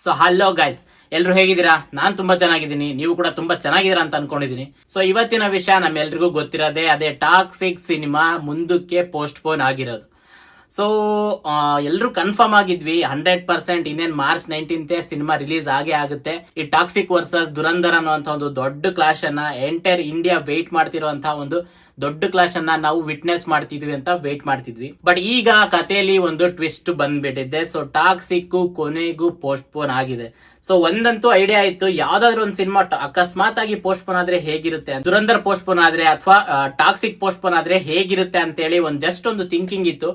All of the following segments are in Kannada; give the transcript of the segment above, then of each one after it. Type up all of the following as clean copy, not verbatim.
ಸೊ ಹಲೋ ಗೈಸ್, ಎಲ್ರು ಹೇಗಿದ್ದೀರಾ? ನಾನ್ ತುಂಬಾ ಚೆನ್ನಾಗಿದ್ದೀನಿ, ನೀವು ಕೂಡ ತುಂಬಾ ಚೆನ್ನಾಗಿದ್ದೀರಾ ಅಂತ ಅನ್ಕೊಂಡಿದೀನಿ. ಸೊ ಇವತ್ತಿನ ವಿಷಯ ನಮ್ಮೆಲ್ರಿಗೂ ಗೊತ್ತಿರೋದೇ, ಅದೇ ಟಾಕ್ಸಿಕ್ ಸಿನಿಮಾ ಮುಂದಕ್ಕೆ ಪೋಸ್ಟ್ ಪೋನ್ ಆಗಿರೋದು. ಸೊ ಎಲ್ರು ಕನ್ಫರ್ಮ್ ಆಗಿದ್ವಿ 100% ಇನ್ನೇನ್ ಮಾರ್ಚ್ 19 ಸಿನಿಮಾ ರಿಲೀಸ್ ಆಗೇ ಆಗುತ್ತೆ. ಈ ಟಾಕ್ಸಿಕ್ ವರ್ಸಸ್ ದುರಂಧರ್ ಅನ್ನುವಂತ ಒಂದು ದೊಡ್ಡ ಕ್ಲಾಶ್ ಅನ್ನ ಎಂಟೈರ್ ಇಂಡಿಯಾ ವೇಟ್ ಮಾಡ್ತಿರುವಂತಹ ಒಂದು ದೊಡ್ಡ ಕ್ಲಾಶ್ ಅನ್ನ ನಾವು ವಿಟ್ನೆಸ್ ಮಾಡ್ತಿದ್ವಿ ಅಂತ ವೇಟ್ ಮಾಡ್ತಿದ್ವಿ. ಬಟ್ ಈಗ ಕಥೆಯಲ್ಲಿ ಒಂದು ಟ್ವಿಸ್ಟ್ ಬಂದ್ಬಿಟ್ಟಿದೆ. ಸೊ ಟಾಕ್ಸಿಕ್ ಕೊನೆಗೂ ಪೋಸ್ಟ್ ಪೋನ್ ಆಗಿದೆ. ಸೊ ಒಂದಂತೂ ಐಡಿಯಾ ಇತ್ತು, ಯಾವ್ದಾದ್ರು ಒಂದು ಸಿನಿಮಾ ಅಕಸ್ಮಾತ್ ಆಗಿ ಪೋಸ್ಟ್ ಪೋನ್ ಆದ್ರೆ ಹೇಗಿರುತ್ತೆ, ದುರಂಧರ್ ಪೋಸ್ಟ್ ಪೋನ್ ಆದ್ರೆ ಅಥವಾ ಟಾಕ್ಸಿಕ್ ಪೋಸ್ಟ್ ಪೋನ್ ಆದ್ರೆ ಹೇಗಿರುತ್ತೆ ಅಂತ ಹೇಳಿ ಜಸ್ಟ್ ಒಂದು ಥಿಂಕಿಂಗ್ ಇತ್ತು.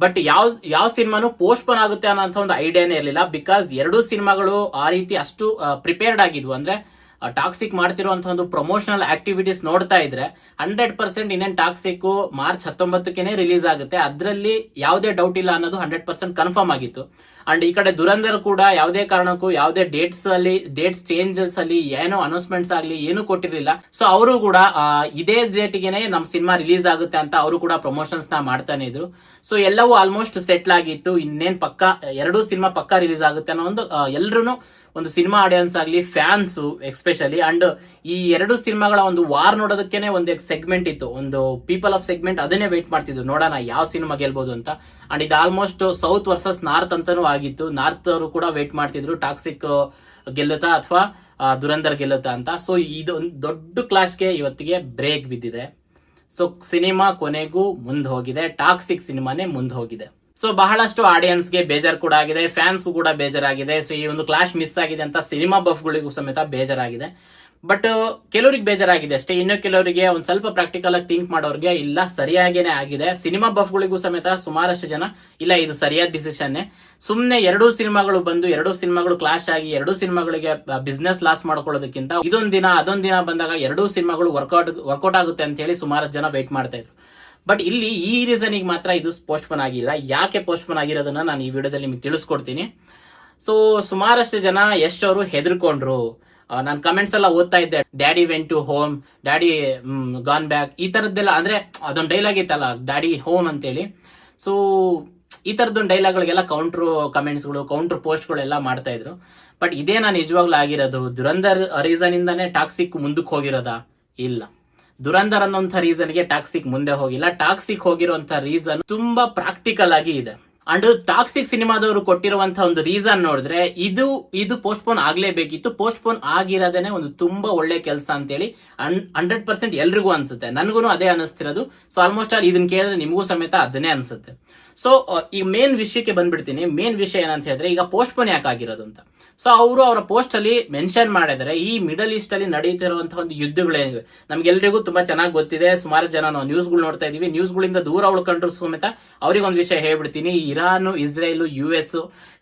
ಬಟ್ ಯಾವ ಸಿನಿಮಾನು ಪೋಸ್ಟ್ ಪೋನ್ ಆಗುತ್ತೆ ಅನ್ನೋ ಒಂದು ಐಡಿಯಾನೇ ಇರಲಿಲ್ಲ. ಬಿಕಾಸ್ ಎರಡೂ ಸಿನಿಮಾಗಳು ಆ ರೀತಿ ಅಷ್ಟು ಪ್ರಿಪೇರ್ಡ್ ಆಗಿದ್ವು. ಅಂದ್ರೆ ಟಾಕ್ಸಿಕ್ ಮಾಡ್ತಿರುವಂತಹ ಒಂದು ಪ್ರಮೋಷನಲ್ ಆಕ್ಟಿವಿಟೀಸ್ ನೋಡ್ತಾ ಇದ್ರೆ 100% ಇನ್ನೇನ್ ಟಾಕ್ಸಿಕ್ ಮಾರ್ಚ್ 19ನೇ ರಿಲೀಸ್ ಆಗುತ್ತೆ, ಅದರಲ್ಲಿ ಯಾವುದೇ ಡೌಟ್ ಇಲ್ಲ ಅನ್ನೋದು 100% ಕನ್ಫರ್ಮ್ ಆಗಿತ್ತು. ಅಂಡ್ ಈ ಕಡೆ ದುರಂಧರ್ ಕೂಡ ಯಾವುದೇ ಕಾರಣಕ್ಕೂ ಯಾವುದೇ ಡೇಟ್ಸ್ ಚೇಂಜಸ್ ಅಲ್ಲಿ ಏನೋ ಅನೌನ್ಸ್ಮೆಂಟ್ಸ್ ಆಗ್ಲಿ ಏನು ಕೊಟ್ಟಿರಲಿಲ್ಲ. ಸೊ ಅವರು ಕೂಡ ಇದೇ ಡೇಟ್ಗೆನೆ ನಮ್ ಸಿನಿಮಾ ರಿಲೀಸ್ ಆಗುತ್ತೆ ಅಂತ ಅವರು ಕೂಡ ಪ್ರಮೋಷನ್ಸ್ ನ ಮಾಡ್ತಾನೆ ಇದ್ರು. ಸೊ ಎಲ್ಲವೂ ಆಲ್ಮೋಸ್ಟ್ ಸೆಟ್ಲ್ ಆಗಿತ್ತು. ಇನ್ನೇನ್ ಪಕ್ಕ ಎರಡೂ ಸಿನಿಮಾ ಪಕ್ಕ ರಿಲೀಸ್ ಆಗುತ್ತೆ ಅನ್ನೋ ಒಂದು ಒಂದು ಸಿನಿಮಾ ಆಡಿಯನ್ಸ್ ಆಗ್ಲಿ, ಫ್ಯಾನ್ಸ್ ಎಸ್ಪೆಷಲಿ, ಅಂಡ್ ಈ ಎರಡು ಸಿನಿಮಾಗಳ ಒಂದು ವಾರ್ ನೋಡೋದಕ್ಕೇನೆ ಒಂದು ಸೆಗ್ಮೆಂಟ್ ಇತ್ತು, ಒಂದು ಪೀಪಲ್ ಆಫ್ ಸೆಗ್ಮೆಂಟ್ ಅದನ್ನೇ ವೇಟ್ ಮಾಡ್ತಿದ್ರು, ನೋಡೋಣ ಯಾವ ಸಿನಿಮಾ ಗೆಲ್ಬಹುದು ಅಂತ. ಅಂಡ್ ಇದು ಆಲ್ಮೋಸ್ಟ್ ಸೌತ್ ವರ್ಸಸ್ ನಾರ್ತ್ ಅಂತಾನೂ ಆಗಿತ್ತು. ನಾರ್ತ್ ಅವರು ಕೂಡ ವೇಟ್ ಮಾಡ್ತಿದ್ರು ಟಾಕ್ಸಿಕ್ ಗೆಲ್ಲುತ್ತಾ ಅಥವಾ ದುರಂಧರ್ ಗೆಲ್ಲುತ್ತಾ ಅಂತ. ಸೊ ಇದು ಒಂದು ದೊಡ್ಡ ಕ್ಲಾಶ್ಗೆ ಇವತ್ತಿಗೆ ಬ್ರೇಕ್ ಬಿದ್ದಿದೆ. ಸೊ ಸಿನಿಮಾ ಕೊನೆಗೂ ಮುಂದೆ ಹೋಗಿದೆ, ಟಾಕ್ಸಿಕ್ ಸಿನಿಮಾನೇ ಮುಂದೆ ಹೋಗಿದೆ. ಸೊ ಬಹಳಷ್ಟು ಆಡಿಯನ್ಸ್ಗೆ ಬೇಜಾರ್ ಕೂಡ ಆಗಿದೆ, ಫ್ಯಾನ್ಸ್ಗೂ ಕೂಡ ಬೇಜಾರಾಗಿದೆ. ಸೊ ಈ ಒಂದು ಕ್ಲಾಶ್ ಮಿಸ್ ಆಗಿದೆ ಅಂತ ಸಿನಿಮಾ ಬಫ್ಗಳಿಗೂ ಸಮೇತ ಬೇಜಾರಾಗಿದೆ. ಬಟ್ ಕೆಲವರಿಗೆ ಬೇಜಾರಾಗಿದೆ ಅಷ್ಟೇ, ಇನ್ನು ಕೆಲವರಿಗೆ ಒಂದ್ ಸ್ವಲ್ಪ ಪ್ರಾಕ್ಟಿಕಲ್ ಆಗಿ ಥಿಂಕ್ ಮಾಡೋರಿಗೆ ಇಲ್ಲ ಸರಿಯಾಗೇನೆ ಆಗಿದೆ. ಸಿನಿಮಾ ಬಫ್ಗಳಿಗೂ ಸಮೇತ ಸುಮಾರಷ್ಟು ಜನ ಇಲ್ಲ ಇದು ಸರಿಯಾದ ಡಿಸಿಷನ್, ಸುಮ್ನೆ ಎರಡೂ ಸಿನಿಮಾಗಳು ಬಂದು ಎರಡೂ ಸಿನಿಮಾಗಳು ಕ್ಲಾಶ್ ಆಗಿ ಎರಡೂ ಸಿನಿಮಾಗಳಿಗೆ ಬಿಸ್ನೆಸ್ ಲಾಸ್ ಮಾಡ್ಕೊಳ್ಳೋದಕ್ಕಿಂತ ಇದೊಂದ್ ದಿನ ಅದೊಂದ್ ದಿನ ಬಂದಾಗ ಎರಡೂ ಸಿನಿಮಾಗಳು ವರ್ಕೌಟ್ ಆಗುತ್ತೆ ಅಂತ ಹೇಳಿ ಸುಮಾರಷ್ಟು ಜನ ವೇಟ್ ಮಾಡ್ತಾ ಇದ್ರು. ಬಟ್ ಇಲ್ಲಿ ಈ ರೀಸನ್ ಮಾತ್ರ ಇದು ಪೋಸ್ಟ್ ಪೋನ್ ಆಗಿಲ್ಲ. ಯಾಕೆ ಪೋಸ್ಟ್ ಪೋನ್ ಆಗಿರೋದನ್ನ ನಾನು ಈ ವಿಡಿಯೋದಲ್ಲಿ ನಿಮಗೆ ತಿಳಿಸ್ಕೊಡ್ತೀನಿ. ಸೊ ಸುಮಾರಷ್ಟು ಜನ ಯಶ್ ಅವರು ಹೆದರ್ಕೊಂಡ್ರು. ನಾನು ಕಮೆಂಟ್ಸ್ ಎಲ್ಲ ಓದ್ತಾ ಇದ್ದೆ, daddy went to home, daddy gone back, ಈ ತರದ್ದೆಲ್ಲ. ಅಂದ್ರೆ ಅದೊಂದು ಡೈಲಾಗ್ ಇತ್ತಲ್ಲ, ಡ್ಯಾಡಿ ಹೋಮ್ ಅಂತೇಳಿ. ಸೊ ಈ ತರದೊಂದು ಡೈಲಾಗ್ಗಳಿಗೆಲ್ಲ ಕೌಂಟರ್ ಕಮೆಂಟ್ಸ್ಗಳು, ಕೌಂಟರ್ ಪೋಸ್ಟ್ಗಳು ಎಲ್ಲ ಮಾಡ್ತಾ ಇದ್ರು. ಬಟ್ ಇದೇನಾ ನಿಜವಾಗ್ಲೂ ಆಗಿರೋದು? ದುರಂಧರ್ ರೀಸನ್ ಇಂದಾನೇ ಟಾಕ್ಸಿಕ್ ಮುಂದಕ್ಕೆ ಹೋಗಿರೋದಾ? ಇಲ್ಲ, ದುರಂಧರ್ ಅನ್ನೋಂಥ ರೀಸನ್ಗೆ ಟಾಕ್ಸಿಕ್ ಮುಂದೆ ಹೋಗಿಲ್ಲ. ಟಾಕ್ಸಿಕ್ ಹೋಗಿರುವಂತ ರೀಸನ್ ತುಂಬಾ ಪ್ರಾಕ್ಟಿಕಲ್ ಆಗಿ ಇದೆ. ಅಂಡ್ ಟಾಕ್ಸಿಕ್ ಸಿನಿಮಾದವರು ಕೊಟ್ಟಿರುವಂತಹ ಒಂದು ರೀಸನ್ ನೋಡಿದ್ರೆ ಇದು ಪೋಸ್ಟ್ ಪೋನ್ ಆಗ್ಲೇಬೇಕಿತ್ತು, ಪೋಸ್ಟ್ ಪೋನ್ ಆಗಿರೋದೇನೆ ಒಂದು ತುಂಬಾ ಒಳ್ಳೆ ಕೆಲಸ ಅಂತೇಳಿ 100% ಎಲ್ರಿಗೂ ಅನ್ಸುತ್ತೆ. ನನ್ಗೂ ಅದೇ ಅನಿಸ್ತಿರೋದು. ಸೊ ಆಲ್ಮೋಸ್ಟ್ ಆಲ್ ಇದನ್ನ ಕೇಳಿದ್ರೆ ನಿಮಗೂ ಸಮೇತ ಅದನ್ನೇ ಅನ್ಸುತ್ತೆ. ಸೊ ಈ ಮೇನ್ ವಿಷಯಕ್ಕೆ ಬಂದ್ಬಿಡ್ತೀನಿ. ಮೇನ್ ವಿಷಯ ಏನಂತ ಹೇಳಿದ್ರೆ, ಈಗ ಪೋಸ್ಟ್ ಪೋನ್ ಯಾಕೆ ಆಗಿರೋದು ಅಂತ. ಸೊ ಅವರು ಅವರ ಪೋಸ್ಟ್ ಅಲ್ಲಿ ಮೆನ್ಷನ್ ಮಾಡಿದರೆ, ಈ ಮಿಡಲ್ ಈಸ್ಟ್ ಅಲ್ಲಿ ನಡೆಯುತ್ತಿರುವಂತಹ ಒಂದು ಯುದ್ಧಗಳೇನಿವೆ ನಮ್ಗೆಲ್ರಿಗೂ ತುಂಬಾ ಚೆನ್ನಾಗಿ ಗೊತ್ತಿದೆ. ಸುಮಾರು ಜನ ನಾವು ನ್ಯೂಸ್ಗಳು ನೋಡ್ತಾ ಇದೀವಿ. ನ್ಯೂಸ್ಗಳಿಂದ ದೂರ ಉಳ್ಕೊಂಡ್ರು ಸಮೇತ ಅವ್ರಿಗೆ ಒಂದು ವಿಷಯ ಹೇಳ್ಬಿಡ್ತೀನಿ. Iran, Israel, US,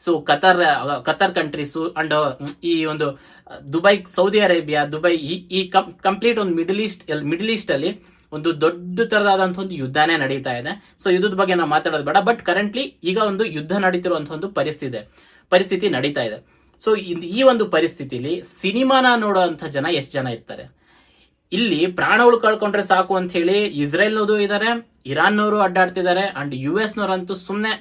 so Qatar countries and ಈ ಒಂದು ದುಬೈ, ಸೌದಿ ಅರೇಬಿಯಾ, ದುಬೈ, ಈ ಕಂಪ್ಲೀಟ್ ಒಂದು ಮಿಡಲ್ ಈಸ್ಟ್ ಅಲ್ಲಿ ಒಂದು ದೊಡ್ಡ ತರದಾದಂತಹ ಒಂದು ಯುದ್ಧನೇ ನಡೀತಾ ಇದೆ. ಸೊ ಯುದ್ಧದ ಬಗ್ಗೆ ನಾವು ಮಾತಾಡೋದು ಬೇಡ. ಬಟ್ ಕರೆಂಟ್ಲಿ ಈಗ ಒಂದು ಯುದ್ಧ ನಡೀತಿರುವಂತಹ ಒಂದು ಪರಿಸ್ಥಿತಿ ನಡೀತಾ ಇದೆ. ಸೊ ಈ ಒಂದು ಪರಿಸ್ಥಿತಿಲಿ ಸಿನಿಮಾನ ನೋಡುವಂತ ಜನ ಎಷ್ಟು ಜನ ಇರ್ತಾರೆ? ಇಲ್ಲಿ ಪ್ರಾಣಗಳು ಕಳ್ಕೊಂಡ್ರೆ ಸಾಕು ಅಂತ ಹೇಳಿ ಇಸ್ರೇಲ್ನವರು ಇದಾರೆ, ಇರಾನ್ನವರು ಅಡ್ಡಾಡ್ತಿದ್ದಾರೆ, ಅಂಡ್ US ನವರಂತೂ ಸುಮ್ನೆ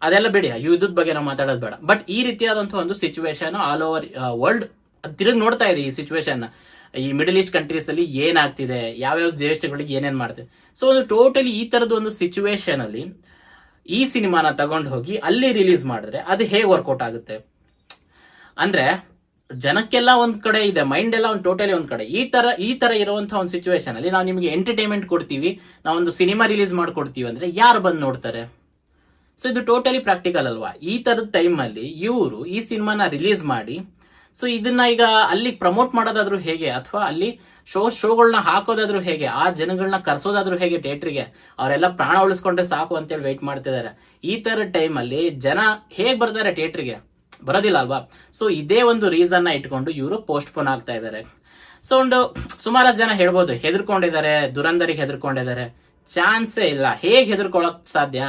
ಅದೆಲ್ಲ ಬಿಡಿ, ಯುದ್ಧದ ಬಗ್ಗೆ ನಾವು ಮಾತಾಡೋದು ಬೇಡ. ಬಟ್ ಈ ರೀತಿಯಾದಂತಹ ಒಂದು ಸಿಚುವೇಶನ್ ಆಲ್ ಓವರ್ ವರ್ಲ್ಡ್ ತಿರುಗಿ ನೋಡ್ತಾ ಇದೆ. ಈ ಸಿಚುವೇಶನ್ ಈ ಮಿಡಲ್ ಈಸ್ಟ್ ಕಂಟ್ರೀಸ್ ಅಲ್ಲಿ ಏನಾಗ್ತಿದೆ, ಯಾವ್ಯಾವ ದೇಶಗಳಿಗೆ ಏನೇನ್ ಮಾಡ್ತಿದೆ. ಸೊ ಒಂದು ಟೋಟಲಿ ಈ ತರದ ಒಂದು ಸಿಚುವೇಶನ್ ಅಲ್ಲಿ ಈ ಸಿನಿಮಾನ ತಗೊಂಡು ಹೋಗಿ ಅಲ್ಲಿ ರಿಲೀಸ್ ಮಾಡಿದ್ರೆ ಅದು ಹೇಗೆ ವರ್ಕೌಟ್ ಆಗುತ್ತೆ ಅಂದ್ರೆ, ಜನಕ್ಕೆಲ್ಲ ಒಂದ್ ಕಡೆ ಇದೆ, ಮೈಂಡ್ ಎಲ್ಲ ಒಂದು ಟೋಟಲಿ ಒಂದ್ ಕಡೆ. ಈ ತರ ಇರುವಂತಹ ಒಂದು ಸಿಚುವೇಶನ್ ಅಲ್ಲಿ ನಾವು ನಿಮಗೆ ಎಂಟರ್ಟೈನ್ಮೆಂಟ್ ಕೊಡ್ತೀವಿ, ನಾವೊಂದು ಸಿನಿಮಾ ರಿಲೀಸ್ ಮಾಡ್ಕೊಡ್ತೀವಿ ಅಂದ್ರೆ ಯಾರು ಬಂದು ನೋಡ್ತಾರೆ? ಸೊ ಇದು ಟೋಟಲಿ ಪ್ರಾಕ್ಟಿಕಲ್ ಅಲ್ವಾ? ಈ ತರದ ಟೈಮ್ ಅಲ್ಲಿ ಇವರು ಈ ಸಿನಿಮಾನ ರಿಲೀಸ್ ಮಾಡಿ, ಸೊ ಇದನ್ನ ಈಗ ಅಲ್ಲಿ ಪ್ರಮೋಟ್ ಮಾಡೋದಾದ್ರೂ ಹೇಗೆ, ಅಥವಾ ಅಲ್ಲಿ ಶೋಗಳನ್ನ ಹಾಕೋದಾದ್ರೂ ಹೇಗೆ, ಆ ಜನಗಳನ್ನ ಕರ್ಸೋದಾದ್ರೂ ಹೇಗೆ ಥಿಯೇಟರ್ಗೆ? ಅವರೆಲ್ಲ ಪ್ರಾಣ ಉಳಿಸ್ಕೊಂಡ್ರೆ ಸಾಕು ಅಂತೇಳಿ ವೇಟ್ ಮಾಡ್ತಿದ್ದಾರೆ. ಈ ತರ ಟೈಮ್ ಅಲ್ಲಿ ಜನ ಹೇಗ್ ಬರ್ತಾರೆ ಥಿಯೇಟರ್ಗೆ? ಬರೋದಿಲ್ಲ ಅಲ್ವಾ? ಸೊ ಇದೇ ಒಂದು ರೀಸನ್ ನ ಇಟ್ಕೊಂಡು ಇವರು ಪೋಸ್ಟ್ ಪೋನ್ ಆಗ್ತಾ ಇದ್ದಾರೆ. ಸೊ ಒಂದು ಸುಮಾರು ಜನ ಹೇಳ್ಬೋದು ಹೆದರ್ಕೊಂಡಿದ್ದಾರೆ, ದುರಂಧರಿಗೆ ಹೆದರ್ಕೊಂಡಿದ್ದಾರೆ. ಚಾನ್ಸೇ ಇಲ್ಲ. ಹೇಗೆ ಹೆದರ್ಕೊಳಕ್ ಸಾಧ್ಯ?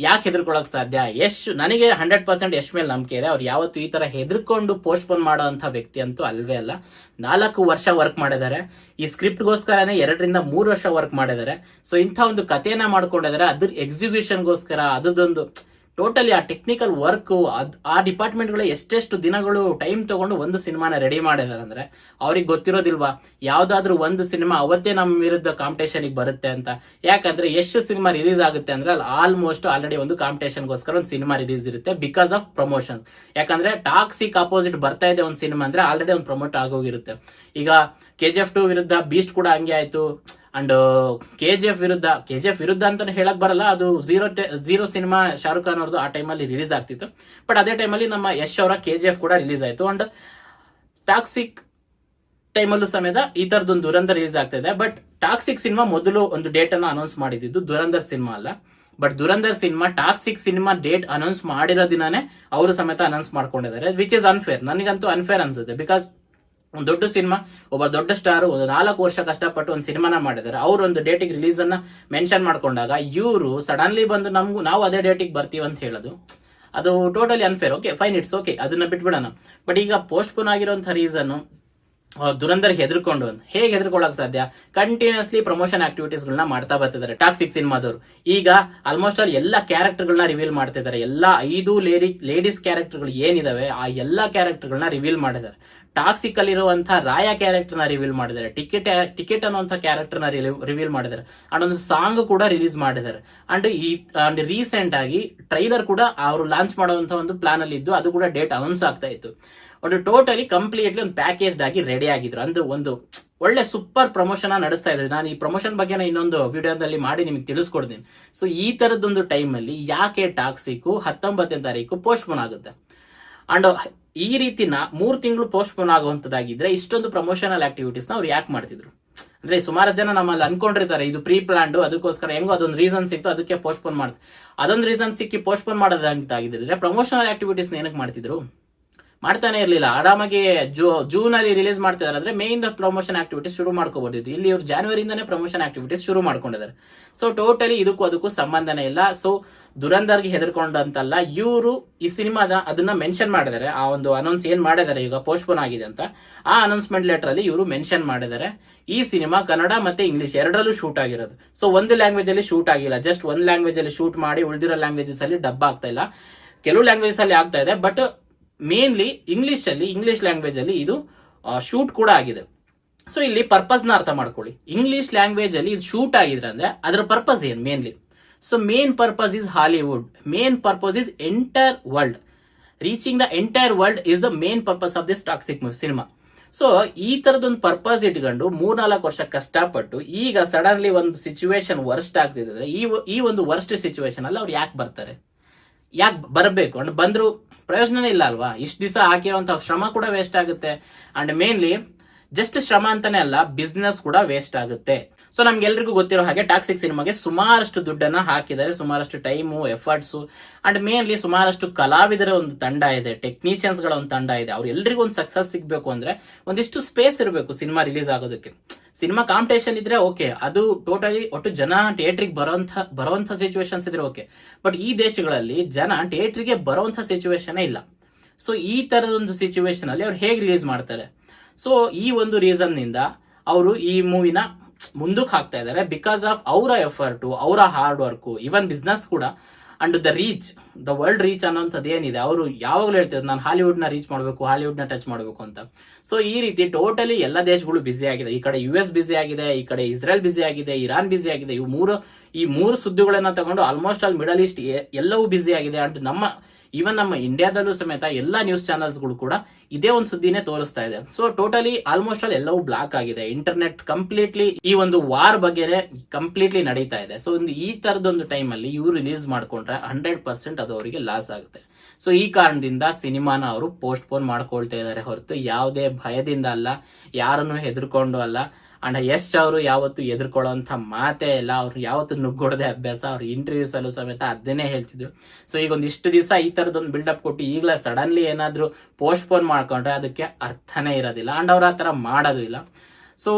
ಯಾಕೆ ಹೆದರ್ಕೊಳಕ್ ಸಾಧ್ಯ? ನನಗೆ 100% ಯಶ್ ಮೇಲೆ ನಂಬಿಕೆ ಇದೆ. ಅವ್ರು ಯಾವತ್ತು ಈ ತರ ಹೆದರ್ಕೊಂಡು ಪೋಸ್ಟ್ ಪೋನ್ ಮಾಡೋ ಅಂತ ವ್ಯಕ್ತಿ ಅಂತೂ ಅಲ್ವೇ ಅಲ್ಲ. 4 ವರ್ಷ ವರ್ಕ್ ಮಾಡಿದ್ದಾರೆ. ಈ ಸ್ಕ್ರಿಪ್ಟ್ಗೋಸ್ಕರನೇ 2 ರಿಂದ 3 ವರ್ಷ ವರ್ಕ್ ಮಾಡಿದ್ದಾರೆ. ಸೊ ಇಂಥ ಒಂದು ಕಥೆಯನ್ನ ಮಾಡ್ಕೊಂಡಿದ್ದಾರೆ. ಅದ್ರ ಎಕ್ಸಿಕ್ಯೂಷನ್ಗೋಸ್ಕರ, ಅದ್ರದೊಂದು ಟೋಟಲಿ ಆ ಟೆಕ್ನಿಕಲ್ ವರ್ಕ್ ಆ ಡಿಪಾರ್ಟ್ಮೆಂಟ್ಗಳು ಎಷ್ಟೆಷ್ಟು ದಿನಗಳು ಟೈಮ್ ತಗೊಂಡು ಒಂದು ಸಿನಿಮಾನ ರೆಡಿ ಮಾಡಿದಾರೆ ಅಂದ್ರೆ ಅವ್ರಿಗೆ ಗೊತ್ತಿರೋದಿಲ್ವಾ ಯಾವ್ದಾದ್ರು ಒಂದು ಸಿನಿಮಾ ಅವತ್ತೇ ನಮ್ಮ ವಿರುದ್ಧ ಕಾಂಪಿಟೇಷನ್ ಬರುತ್ತೆ ಅಂತ. ಯಾಕಂದ್ರೆ ಎಷ್ಟು ಸಿನಿಮಾ ರಿಲೀಸ್ ಆಗುತ್ತೆ ಅಂದ್ರೆ ಅಲ್ಲಿ ಆಲ್ಮೋಸ್ಟ್ ಆಲ್ರೆಡಿ ಒಂದು ಕಾಂಪಿಟೇಷನ್ಗೋಸ್ಕರ ಒಂದು ಸಿನಿಮಾ ರಿಲೀಸ್ ಇರುತ್ತೆ ಬಿಕಾಸ್ ಆಫ್ ಪ್ರಮೋಷನ್. ಯಾಕಂದ್ರೆ ಟಾಕ್ಸಿಕ್ ಅಪೋಸಿಟ್ ಬರ್ತಾ ಇದೆ ಒಂದು ಸಿನಿಮಾ ಅಂದ್ರೆ ಆಲ್ರೆಡಿ ಒಂದು ಪ್ರಮೋಟ್ ಆಗೋಗಿರುತ್ತೆ. ಈಗ KGF 2 ವಿರುದ್ಧ ಬೀಸ್ಟ್ ಕೂಡ ಹಂಗೆ ಆಯ್ತು. ಅಂಡ್ KGF ವಿರುದ್ಧ ಅಂತ ಹೇಳಕ್ ಬರಲ್ಲ, ಅದು ಝೀರೋ ಸಿನಿಮಾ ಶಾರುಖ್ ಖಾನ್ ಅವ್ರದ್ದು ಆ ಟೈಮಲ್ಲಿ ರಿಲೀಸ್ ಆಗ್ತಿತ್ತು. ಬಟ್ ಅದೇ ಟೈಮಲ್ಲಿ ನಮ್ಮ ಯಶ್ ಅವರ KGF ಕೂಡ ರಿಲೀಸ್ ಆಯ್ತು. ಅಂಡ್ ಟಾಕ್ಸಿಕ್ ಟೈಮಲ್ಲೂ ಸಮೇತ ಈ ತರದೊಂದು ದುರಂಧರ್ ರಿಲೀಸ್ ಆಗ್ತಾ ಇದೆ. ಬಟ್ ಟಾಕ್ಸಿಕ್ ಸಿನಿಮಾ ಮೊದಲು ಒಂದು ಡೇಟ್ ಅನ್ನು ಅನೌನ್ಸ್ ಮಾಡಿದ್ದು, ದುರಂಧರ್ ಸಿನಿಮಾ ಅಲ್ಲ. But Dhurandhar cinema Toxic cinema date announce ಮಾಡಿರೋ ದಿನಾನೇ ಅವರು ಸಮೇತ ಅನೌನ್ಸ್ ಮಾಡ್ಕೊಂಡಿದ್ದಾರೆ, ವಿಚ್ ಇಸ್ ಅನ್ಫೇರ್. ನನಗಂತೂ ಅನ್ಫೇರ್ ಅನ್ಸುತ್ತೆ. ಬಿಕಾಸ್ ಒಂದು ದೊಡ್ಡ ಸಿನಿಮಾ, ಒಬ್ಬ ದೊಡ್ಡ ಸ್ಟಾರ್ ಒಂದು 4 ವರ್ಷ ಕಷ್ಟಪಟ್ಟು ಒಂದು ಸಿನಿಮಾನ ಮಾಡಿದ್ದಾರೆ. ಅವ್ರು ಒಂದು ಡೇಟಿಗೆ ರಿಲೀಸ್ ಅನ್ನ ಮೆನ್ಷನ್ ಮಾಡ್ಕೊಂಡಾಗ ಇವರು ಸಡನ್ಲಿ ಬಂದು ನಾವು ಅದೇ ಡೇಟಿಗೆ ಬರ್ತೀವಿ ಅಂತ ಹೇಳೋದು, ಅದು totally unfair. Okay fine, it's okay, ಅದನ್ನ ಬಿಟ್ಬಿಡೋಣ. ಬಟ್ ಈಗ ಪೋಸ್ಟ್ಪೋನ್ ಆಗಿರುವಂತಹ ರೀಸನ್ ದುರಂಧರ್ ಹೆದರ್ಕೊಂಡು, ಹೇಗೆ ಹೆದರ್ಕೊಳ್ಳಕ್ ಸಾಧ್ಯ? ಕಂಟಿನ್ಯೂಸ್ಲಿ ಪ್ರಮೋಷನ್ ಆಕ್ಟಿವಿಟೀಸ್ ಗಳನ್ನ ಮಾಡ್ತಾ ಬರ್ತಿದ್ದಾರೆ ಟಾಕ್ಸಿಕ್ ಸಿನಿಮಾದವರು. ಈಗ ಆಲ್ಮೋಸ್ಟ್ ಆಲ್ ಎಲ್ಲ ಕ್ಯಾರೆಕ್ಟರ್ ಗಳನ್ನ ರಿವೀಲ್ ಮಾಡ್ತಿದ್ದಾರೆ. ಎಲ್ಲ 5 ಲೇಡೀಸ್ ಕ್ಯಾರೆಕ್ಟರ್ ಗಳು ಏನಿದಾವೆ ಆ ಎಲ್ಲಾ ಕ್ಯಾರೆಕ್ಟರ್ ಗಳನ್ನ ರಿವೀಲ್ ಮಾಡಿದ್ದಾರೆ. ಟಾಕ್ಸಿಕ್ ಅಲ್ಲಿರುವಂತಹ ರಾಯ ಕ್ಯಾರೆಕ್ಟರ್ ನ ರಿವೀಲ್ ಮಾಡಿದ್ದಾರೆ, ಟಿಕೆಟ್ ಅನ್ನುವಂತ ಕ್ಯಾರೆಕ್ಟರ್ ನ ರಿವೀಲ್ ಮಾಡಿದ್ದಾರೆ. ಅಂಡ್ ಒಂದು ಸಾಂಗ್ ಕೂಡ ರಿಲೀಸ್ ಮಾಡಿದ್ದಾರೆ. ಅಂಡ್ ರೀಸೆಂಟ್ ಆಗಿ ಟ್ರೈಲರ್ ಕೂಡ ಅವರು ಲಾಂಚ್ ಮಾಡುವಂತ ಒಂದು ಪ್ಲಾನ್ ಅಲ್ಲಿ ಇದ್ದು, ಅದು ಕೂಡ ಡೇಟ್ ಅನೌನ್ಸ್ ಆಗ್ತಾ ಇತ್ತು. ಒಂದು ಟೋಟಲಿ ಕಂಪ್ಲೀಟ್ಲಿ ಒಂದು ಪ್ಯಾಕೇಜ್ ಆಗಿ ರೆಡಿ ಆಗಿದ್ರು. ಅಂದ್ರೆ ಒಂದು ಒಳ್ಳೆ ಸೂಪರ್ ಪ್ರಮೋಷನ್ ನಡೆಸ್ತಾ ಇದ್ದಾರೆ. ನಾನು ಈ ಪ್ರಮೋಷನ್ ಬಗ್ಗೆ ಇನ್ನೊಂದು ವಿಡಿಯೋದಲ್ಲಿ ಮಾಡಿ ನಿಮಗೆ ತಿಳಿಸ್ಕೊಡ್ತೀನಿ. ಸೊ ಈ ತರದೊಂದು ಟೈಮ್ ಅಲ್ಲಿ ಯಾಕೆ ಟಾಕ್ಸಿಕ್ 19ನೇ ತಾರೀಕು ಪೋಸ್ಟ್ಪೋನ್ ಆಗುತ್ತೆ? ಅಂಡ್ ಈ ರೀತಿ 3 ತಿಂಗಳು ಪೋಸ್ಟ್ಪೋನ್ ಆಗುವಂತದ್ದಾಗಿದ್ರೆ ಇಷ್ಟೊಂದು ಪ್ರಮೋಷನಲ್ ಆಕ್ಟಿವಿಟೀಸ್ ನ ಅವ್ರು ಯಾಕೆ ಮಾಡ್ತಿದ್ರು? ಅಂದ್ರೆ ಸುಮಾರು ಜನ ನಮ್ಮಲ್ಲಿ ಅನ್ಕೊಂಡಿರ್ತಾರೆ ಇದು ಪ್ರೀ ಪ್ಲಾನ್ಡ್, ಅದಕ್ಕೋಸ್ಕರ ಹೆಂಗೋ ಅದೊಂದು ರೀಸನ್ ಸಿಕ್ತು ಅದಕ್ಕೆ ಪೋಸ್ಟ್ಪೋನ್ ಮಾಡ್ತಾರೆ. ಅದೊಂದು ರೀಸನ್ ಸಿಕ್ಕಿ ಪೋಸ್ಟ್ಪೋನ್ ಮಾಡೋದಂತಾಗಿದ್ರೆ ಪ್ರಮೋಷನಲ್ ಆಕ್ಟಿವಿಟೀಸ್ ಏನಕ್ಕೆ ಮಾಡ್ತಿದ್ರು? ಮಾಡ್ತಾನೆ ಇರ್ಲಿಲ್ಲ. ಆರಾಮಾಗಿ ಜೂನ್ ಅಲ್ಲಿ ರಿಲೀಸ್ ಮಾಡ್ತಿದಾರೆ ಅಂದ್ರೆ ಮೇ ಇಂದ ಪ್ರಮೋಷನ್ ಆಕ್ಟಿವಿಟೀಸ್ ಶುರು ಮಾಡ್ಕೋಬಹುದು. ಇಲ್ಲಿ ಇವ್ರು ಜನವರಿಯಿಂದಾನೇ ಪ್ರಮೋಷನ್ ಆಕ್ಟಿವಿಟೀಸ್ ಶುರು ಮಾಡ್ಕೊಂಡಿದ್ದಾರೆ. ಸೊ ಟೋಟಲಿ ಅದಕ್ಕೂ ಸಂಬಂಧನೇ ಇಲ್ಲ. ಸೊ ದುರಂಧರ್ಗೆ ಹೆದರ್ಕೊಂಡಂತಲ್ಲ, ಇವರು ಈ ಸಿನಿಮಾದ ಅದನ್ನ ಮೆನ್ಷನ್ ಮಾಡಿದ್ದಾರೆ. ಆ ಒಂದು ಅನೌನ್ಸ್ ಏನ್ ಮಾಡಿದ್ದಾರೆ ಈಗ ಪೋಸ್ಟ್ಪೋನ್ ಆಗಿದೆ ಅಂತ, ಆ ಅನೌನ್ಸ್ಮೆಂಟ್ ಲೆಟರ್ ಅಲ್ಲಿ ಇವರು ಮೆನ್ಷನ್ ಮಾಡಿದ್ದಾರೆ ಈ ಸಿನಿಮಾ ಕನ್ನಡ ಮತ್ತೆ ಇಂಗ್ಲಿಷ್ ಎರಡರಲ್ಲೂ ಶೂಟ್ ಆಗಿರೋದು. ಸೊ ಒಂದು ಲ್ಯಾಂಗ್ವೇಜ್ ಅಲ್ಲಿ ಶೂಟ್ ಆಗಿಲ್ಲ, ಜಸ್ಟ್ ಒಂದು ಲ್ಯಾಂಗ್ವೇಜ್ ಅಲ್ಲಿ ಶೂಟ್ ಮಾಡಿ ಉಳಿದಿರೋ ಲ್ಯಾಂಗ್ವೇಜಸ್ ಅಲ್ಲಿ ಡಬ್ ಆಗ್ತಾ ಇಲ್ಲ. ಕೆಲವು ಲ್ಯಾಂಗ್ವೇಜಸ್ ಅಲ್ಲಿ ಆಗ್ತಾ ಇದೆ, ಬಟ್ ಮೇನ್ಲಿ ಇಂಗ್ಲಿಷ್ ಲ್ಯಾಂಗ್ವೇಜ್ ಅಲ್ಲಿ ಇದು ಶೂಟ್ ಕೂಡ ಆಗಿದೆ. ಸೊ ಇಲ್ಲಿ ಪರ್ಪಸ್ ನ ಅರ್ಥ ಮಾಡ್ಕೊಳ್ಳಿ. ಇಂಗ್ಲಿಷ್ ಲ್ಯಾಂಗ್ವೇಜ್ ಅಲ್ಲಿ ಇದು ಶೂಟ್ ಆಗಿದ್ರೆ ಅಂದ್ರೆ ಅದರ ಪರ್ಪಸ್ ಏನ್? Mainly so main purpose is Hollywood, main purpose is entire world, reaching the entire world is the main purpose of this toxic cinema. So ಈ ತರದೊಂದು ಪರ್ಪಸ್ ಇಟ್ಕೊಂಡು 3-4 ವರ್ಷ ಕಷ್ಟಪಟ್ಟು ಈಗ ಸಡನ್ಲಿ ಒಂದು ಸಿಚುವೇಶನ್ ವರ್ಸ್ಟ್ ಆಗ್ತಿದ್ರೆ ಈ ಒಂದು ವರ್ಸ್ಟ್ ಸಿಚುವೇಶನ್ ಅಲ್ಲಿ ಅವ್ರು ಯಾಕೆ ಬರ್ತಾರೆ? ಯಾಕೆ ಬರಬೇಕು? ಅಂಡ್ ಬಂದ್ರು ಪ್ರಯೋಜನನೇ ಇಲ್ಲ ಅಲ್ವಾ? ಇಷ್ಟು ದಿವಸ ಹಾಕಿರುವಂತ ಶ್ರಮ ಕೂಡ ವೇಸ್ಟ್ ಆಗುತ್ತೆ. ಅಂಡ್ ಮೇನ್ಲಿ ಜಸ್ಟ್ ಶ್ರಮ ಅಂತಾನೆ ಅಲ್ಲ, ಬಿಸ್ನೆಸ್ ಕೂಡ ವೇಸ್ಟ್ ಆಗುತ್ತೆ. ಸೊ ನಮ್ಗೆಲ್ರಿಗೂ ಗೊತ್ತಿರೋ ಹಾಗೆ ಟಾಕ್ಸಿಕ್ ಸಿನಿಮಾಗೆ ಸುಮಾರಷ್ಟು ದುಡ್ಡನ್ನ ಹಾಕಿದ್ದಾರೆ, ಸುಮಾರಷ್ಟು ಟೈಮು ಎಫರ್ಟ್ಸ್ ಅಂಡ್ ಮೇನ್ಲಿ ಸುಮಾರಷ್ಟು ಕಲಾವಿದರ ಒಂದು ತಂಡ ಇದೆ, ಟೆಕ್ನಿಷಿಯನ್ಸ್ ಗಳ ಒಂದು ತಂಡ ಇದೆ. ಅವ್ರು ಎಲ್ರಿಗೂ ಒಂದು ಸಕ್ಸಸ್ ಸಿಗ್ಬೇಕು ಅಂದ್ರೆ ಒಂದಿಷ್ಟು ಸ್ಪೇಸ್ ಇರಬೇಕು ಸಿನಿಮಾ ರಿಲೀಸ್ ಆಗೋದಕ್ಕೆ. ಸಿನಿಮಾ ಕಾಂಪಿಟೇಷನ್ ಇದ್ರೆ ಓಕೆ, ಅದು ಟೋಟಲಿ ಒಟ್ಟು ಜನ ಥಿಯೇಟ್ರಿಗೆ ಬರುವಂತ ಸಿಚುವೇಶನ್ಸ್ ಇದ್ರೆ ಓಕೆ. ಬಟ್ ಈ ದೇಶಗಳಲ್ಲಿ ಜನ ಥಿಯೇಟ್ರಿಗೆ ಬರುವಂತ ಸಿಚುವೇಶನ್ ಇಲ್ಲ. ಸೊ ಈ ತರದೊಂದು ಸಿಚುವೇಶನ್ ಅಲ್ಲಿ ಅವ್ರು ಹೇಗೆ ರಿಲೀಸ್ ಮಾಡ್ತಾರೆ? ಸೊ ಈ ಒಂದು ರೀಸನ್ ನಿಂದ ಅವರು ಈ ಮೂವಿನ ಮುಂದಕ್ಕೆ ಹಾಕ್ತಾ ಇದ್ದಾರೆ ಬಿಕಾಸ್ ಆಫ್ ಅವರ ಎಫರ್ಟ್, ಅವರ ಹಾರ್ಡ್ ವರ್ಕ್, ಇವನ್ ಬಿಸ್ನೆಸ್ ಕೂಡ. ಅಂಡ್ ದ ವರ್ಲ್ಡ್ ರೀಚ್ ಅನ್ನೋಂಥದ್ದು ಏನಿದೆ, ಅವರು ಯಾವಾಗಲೂ ಹೇಳ್ತಿದ್ರು ನಾನು ಹಾಲಿವುಡ್ ನ ರೀಚ್ ಮಾಡಬೇಕು, ಹಾಲಿವುಡ್ ನ ಟಚ್ ಮಾಡಬೇಕು ಅಂತ. ಸೊ ಈ ರೀತಿ ಟೋಟಲಿ ಎಲ್ಲ ದೇಶಗಳು ಬಿಸಿ ಆಗಿದೆ. ಈ ಕಡೆ US ಬಿಸಿ ಆಗಿದೆ, ಈ ಕಡೆ ಇಸ್ರೇಲ್ ಬಿಸಿ ಆಗಿದೆ, ಇರಾನ್ ಬಿಸಿ ಆಗಿದೆ. ಈ ಮೂರು ಸುದ್ದಿಗಳನ್ನ ತಗೊಂಡು ಆಲ್ಮೋಸ್ಟ್ ಆಲ್ ಮಿಡಲ್ ಈಸ್ಟ್ ಎಲ್ಲವೂ ಬಿಸಿ ಆಗಿದೆ. ಅಂಡ್ ನಮ್ಮ ಇಂಡಿಯಾದಲ್ಲೂ ಸಮೇತ ಎಲ್ಲಾ ನ್ಯೂಸ್ ಚಾನೆಲ್ಸ್ ಗಳು ಕೂಡ ಇದೇ ಒಂದು ಸುದ್ದಿನೇ ತೋರಿಸ್ತಾ ಇದೆ. ಸೊ ಟೋಟಲಿ ಆಲ್ಮೋಸ್ಟ್ ಆಲ್ ಎಲ್ಲವೂ ಬ್ಲಾಕ್ ಆಗಿದೆ. ಇಂಟರ್ನೆಟ್ ಕಂಪ್ಲೀಟ್ಲಿ ಈ ಒಂದು ವಾರ್ ಬಗ್ಗೆ ಕಂಪ್ಲೀಟ್ಲಿ ನಡೀತಾ ಇದೆ. ಸೊ ಈ ತರದೊಂದು ಟೈಮ್ ಅಲ್ಲಿ ಇವ್ರು ರಿಲೀಸ್ ಮಾಡ್ಕೊಂಡ್ರೆ 100% ಅದು ಅವರಿಗೆ ಲಾಸ್ ಆಗುತ್ತೆ. ಸೊ ಈ ಕಾರಣದಿಂದ ಸಿನಿಮಾನ ಅವರು ಪೋಸ್ಟ್ ಪೋನ್ ಮಾಡ್ಕೊಳ್ತಾ ಇದ್ದಾರೆ ಹೊರತು ಯಾವುದೇ ಭಯದಿಂದ ಅಲ್ಲ, ಯಾರನ್ನು ಹೆದರ್ಕೊಂಡು ಅಲ್ಲ. ಅಂಡ್ ಯಶ್ ಅವರು ಯಾವತ್ತು ಎದುರ್ಕೊಳ್ಳುವಂತ ಮಾತೇ ಇಲ್ಲ, ಅವ್ರು ಯಾವತ್ತು ನುಗ್ಗೊಡದೆ ಅಭ್ಯಾಸ. ಅವ್ರ ಇಂಟರ್ವ್ಯೂಸ್ ಅಲ್ಲೂ ಸಮೇತ ಅದನ್ನೇ ಹೇಳ್ತಿದ್ರು. ಸೊ ಈಗ ಒಂದಿಷ್ಟು ದಿವಸ ಈ ತರದೊಂದು ಬಿಲ್ಡಪ್ ಕೊಟ್ಟು ಈಗಲೇ ಸಡನ್ಲಿ ಏನಾದ್ರು ಪೋಸ್ಟ್ ಪೋನ್ ಮಾಡ್ಕೊಂಡ್ರೆ ಅದಕ್ಕೆ ಅರ್ಥನೇ ಇರೋದಿಲ್ಲ. ಅಂಡ್ ಅವ್ರ ಆ ತರ ಮಾಡೋದು ಇಲ್ಲ. ಸೊ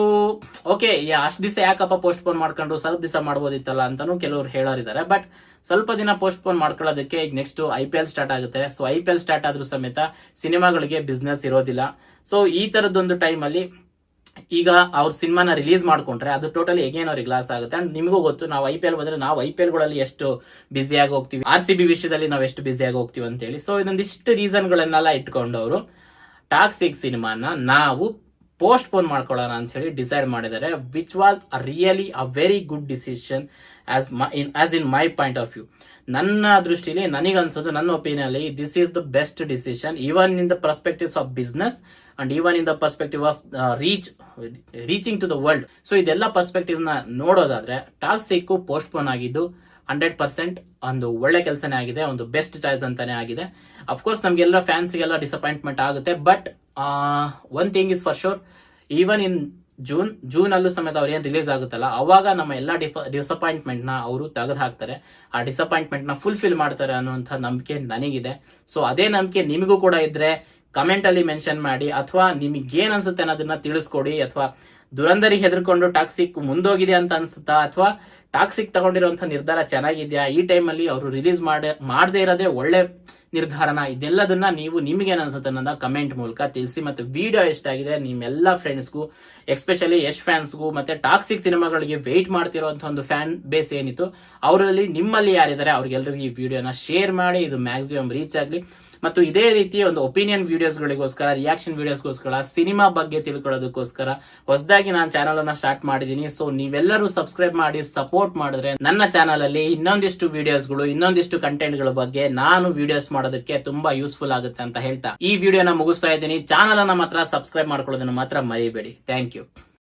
ಓಕೆ, ಅಷ್ಟು ದಿವಸ ಯಾಕಪ್ಪ ಪೋಸ್ಟ್ ಪೋನ್ ಮಾಡ್ಕೊಂಡ್ರು, ಸ್ವಲ್ಪ ದಿವಸ ಮಾಡ್ಬೋದಿತ್ತಲ್ಲ ಅಂತಾನು ಕೆಲವರು ಹೇಳೋರಿದ್ದಾರೆ. ಬಟ್ ಸ್ವಲ್ಪ ದಿನ ಪೋಸ್ಟ್ ಪೋನ್ ಮಾಡ್ಕೊಳ್ಳೋದಕ್ಕೆ ಈಗ ನೆಕ್ಸ್ಟ್ IPL ಸ್ಟಾರ್ಟ್ ಆಗುತ್ತೆ. ಸೊ IPL ಸ್ಟಾರ್ಟ್ ಆದ್ರೂ ಸಮೇತ ಸಿನಿಮಾಗಳಿಗೆ ಬಿಸ್ನೆಸ್ ಇರೋದಿಲ್ಲ. ಸೊ ಈ ತರದೊಂದು ಟೈಮ್ ಅಲ್ಲಿ ಈಗ ಅವ್ರ ಸಿನಿಮಾನ ರಿಲೀಸ್ ಮಾಡ್ಕೊಂಡ್ರೆ ಅದು ಟೋಟಲಿ ಎಗೇನ್ ಅವ್ರಿಗೆ ಲಾಸ್ ಆಗುತ್ತೆ. ಅಂಡ್ ನಿಮಗೂ ಗೊತ್ತು, ನಾವು IPL ಬಂದ್ರೆ ನಾವು IPL ಗಳಲ್ಲಿ ಎಷ್ಟು ಬ್ಯುಸಿಯಾಗಿ ಹೋಗ್ತೀವಿ, RCB ವಿಷಯದಲ್ಲಿ ನಾವು ಎಷ್ಟು ಬ್ಯುಸಿಯಾಗಿ ಹೋಗ್ತೀವಿ ಅಂತ ಹೇಳಿ. ಸೊ ಇದೊಂದಿಷ್ಟು ರೀಸನ್ ಗಳನ್ನೆಲ್ಲ ಇಟ್ಕೊಂಡು ಅವರು ಟಾಕ್ಸಿಕ್ ಸಿನಿಮಾನ ನಾವು ಪೋಸ್ಟ್ ಪೋನ್ ಮಾಡ್ಕೊಳ್ಳೋಣ ಅಂತ ಹೇಳಿ ಡಿಸೈಡ್ ಮಾಡಿದ್ದಾರೆ, which was really a very good decision as in my point of view. ನನ್ನ ದೃಷ್ಟಿಲಿ ನನಗನ್ಸೋದು, ನನ್ನ ಒಪಿನಿಯನ್ ಅಲ್ಲಿ this is the best decision, even in the perspectives of business and even in the perspective of reaching to the world. So ಇದೆಲ್ಲ ಪರ್ಸ್ಪೆಕ್ಟಿವ್ ನ ನೋಡೋದಾದ್ರೆ ಟಾಕ್ಸಿಕ್ ಪೋಸ್ಟ್ ಪೋನ್ ಆಗಿದ್ದು 100% ಒಂದು ಒಳ್ಳೆ ಕೆಲಸನೇ ಆಗಿದೆ, ಒಂದು ಬೆಸ್ಟ್ ಚಾಯ್ಸ್ ಅಂತಾನೆ ಆಗಿದೆ. ಅಫ್ಕೋರ್ಸ್ ನಮ್ಗೆಲ್ಲ ಫ್ಯಾನ್ಸ್ಗೆಲ್ಲ ಡಿಸಪಾಯಿಂಟ್ಮೆಂಟ್ ಆಗುತ್ತೆ, but one thing is for sure, even in June ಅಲ್ಲೂ ಸಮೇತ ಅವ್ರು ಏನ್ ರಿಲೀಸ್ ಆಗುತ್ತಲ್ಲ, ಅವಾಗ ನಮ್ಮ ಎಲ್ಲ ಡಿಸಪಾಯಿಂಟ್ಮೆಂಟ್ ನ ಅವರು ತೆಗೆದು ಹಾಕ್ತಾರೆ, ಆ ಡಿಸಪಾಯಿಂಟ್ಮೆಂಟ್ ನ ಫುಲ್ಫಿಲ್ ಮಾಡ್ತಾರೆ ಅನ್ನುವಂಥ ನಂಬಿಕೆ ನನಗಿದೆ. ಸೊ ಅದೇ ನಂಬಿಕೆ ನಿಮಗೂ ಕೂಡ ಇದ್ರೆ ಕಮೆಂಟ್ ಅಲ್ಲಿ ಮೆನ್ಷನ್ ಮಾಡಿ, ಅಥವಾ ನಿಮಗೆ ಏನ್ ಅನ್ಸುತ್ತೆ ಅನ್ನೋದನ್ನ ತಿಳಿಸ್ಕೊಡಿ. ಅಥವಾ ದುರಂಧರಿಗೆ ಹೆದರ್ಕೊಂಡು ಟಾಕ್ಸಿಕ್ ಮುಂದೋಗಿದೆ ಅಂತ ಅನ್ಸುತ್ತಾ, ಅಥವಾ ಟಾಕ್ಸಿಕ್ ತಗೊಂಡಿರುವಂತ ನಿರ್ಧಾರ ಚೆನ್ನಾಗಿದ್ಯಾ, ಈ ಟೈಮ್ ಅಲ್ಲಿ ಅವರು ರಿಲೀಸ್ ಮಾಡದೇ ಇರೋದೇ ಒಳ್ಳೆ ನಿರ್ಧಾರನ, ಇದೆಲ್ಲದನ್ನ ನೀವು ನಿಮ್ಗೇನ್ ಅನ್ಸುತ್ತೆ ಅನ್ನೋದ ಕಮೆಂಟ್ ಮೂಲಕ ತಿಳಿಸಿ. ಮತ್ತು ವಿಡಿಯೋ ಎಷ್ಟಾಗಿದೆ ನಿಮ್ಮೆಲ್ಲ ಫ್ರೆಂಡ್ಸ್ಗೂ, ಎಸ್ಪೆಷಲಿ ಯಶ್ ಫ್ಯಾನ್ಸ್ಗೂ, ಮತ್ತೆ ಟಾಕ್ಸಿಕ್ ಸಿನಿಮಾಗಳಿಗೆ ವೆಯ್ಟ್ ಮಾಡ್ತಿರುವಂತಹ ಒಂದು ಫ್ಯಾನ್ ಬೇಸ್ ಏನಿತ್ತು ಅವರಲ್ಲಿ ನಿಮ್ಮಲ್ಲಿ ಯಾರಿದ್ದಾರೆ ಅವ್ರಿಗೆಲ್ಲರಿಗೂ ಈ ವಿಡಿಯೋನ ಶೇರ್ ಮಾಡಿ, ಇದು ಮ್ಯಾಕ್ಸಿಮಮ್ ರೀಚ್ ಆಗಲಿ. ಮತ್ತು ಇದೇ ರೀತಿ ಒಂದು ಒಪಿನಿಯನ್ ವಿಡಿಯೋಸ್ಗಳಿಗೋಸ್ಕರ, ರಿಯಾಕ್ಷನ್ ವಿಡಿಯೋಸ್ಗೋಸ್ಕರ, ಸಿನಿಮಾ ಬಗ್ಗೆ ತಿಳ್ಕೊಳ್ಳೋದಕ್ಕೋಸ್ಕರ ಹೊಸದಾಗಿ ನಾನು ಚಾನಲ್ ಅನ್ನ ಸ್ಟಾರ್ಟ್ ಮಾಡಿದೀನಿ. ಸೊ ನೀವೆಲ್ಲರೂ ಸಬ್ಸ್ಕ್ರೈಬ್ ಮಾಡಿ ಸಪೋರ್ಟ್ ಮಾಡಿದ್ರೆ ನನ್ನ ಚಾನಲ್ ಅಲ್ಲಿ ಇನ್ನೊಂದಿಷ್ಟು ವಿಡಿಯೋಸ್ಗಳು, ಇನ್ನೊಂದಿಷ್ಟು ಕಂಟೆಂಟ್ ಗಳ ಬಗ್ಗೆ ನಾನು ವಿಡಿಯೋಸ್ ಮಾಡೋದಕ್ಕೆ ತುಂಬಾ ಯೂಸ್ಫುಲ್ ಆಗುತ್ತೆ ಅಂತ ಹೇಳ್ತಾ ಈ ವಿಡಿಯೋನ ಮುಗಿಸ್ತಾ ಇದ್ದೀನಿ. ಚಾನಲ್ ಅನ್ನ ಮಾತ್ರ ಸಬ್ಸ್ಕ್ರೈಬ್ ಮಾಡ್ಕೊಳ್ಳೋದನ್ನ ಮಾತ್ರ ಮರಿಬೇಡಿ. Thank you.